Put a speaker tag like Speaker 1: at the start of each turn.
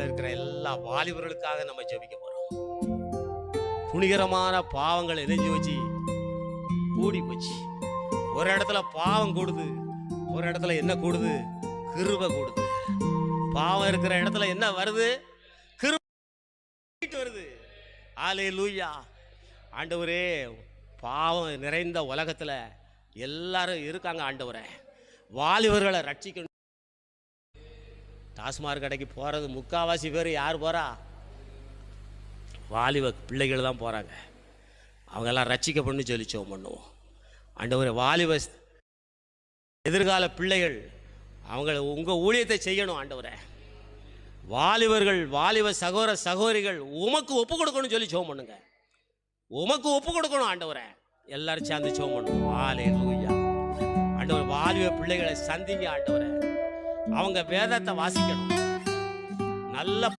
Speaker 1: இருக்கிற எல்லா வாலிபர்களுக்காக நம்ம ஜெபிக்க போறோம். துணிகரமான பாவங்கள் இணைஞ்சு வச்சு கூடி போச்சு. ஒரு இடத்துல பாவம் கூடுது, ஒரு இடத்துல என்ன கூடுது? கிருபை கூடுது. பாவம் இருக்கிற இடத்துல என்ன வருது? கிருபை வருது. அல்லேலூயா. ஆண்டவரே, பாவம் நிறைந்த உலகத்துல எல்லாரும் இருக்காங்க. ஆண்டவரே, வாலிபர்களை ரட்சிக்கணும். டாஸ்மார்க் கடைக்கு போகிறது முக்கால்வாசி பேர் யார் போகிறா? வாலிப பிள்ளைகள் தான் போகிறாங்க. அவங்கெல்லாம் ரட்சிக்கப்படணும்னு சொல்லி ஜெபம் பண்ணுவோம். ஆண்டவரே, வாலிப எதிர்கால பிள்ளைகள் அவங்கள உங்கள் ஊழியத்தை செய்யணும். ஆண்டவரே, வாலிபர்கள் வாலிப சகோதர சகோதரிகள் உமக்கு ஒப்பு கொடுக்கணும்னு சொல்லி ஜெபம் பண்ணுங்க. உமக்கு ஒப்பு கொடுக்கணும். ஆண்டவரே, எல்லாரும் சேர்ந்து ஜெபம் பண்ணுவோம். அல்லேலூயா. ஆண்டவர், வாலிப பிள்ளைகளை சந்திங்க. ஆண்டவரே, அவங்க வேதத்தை வாசிக்கணும். நல்ல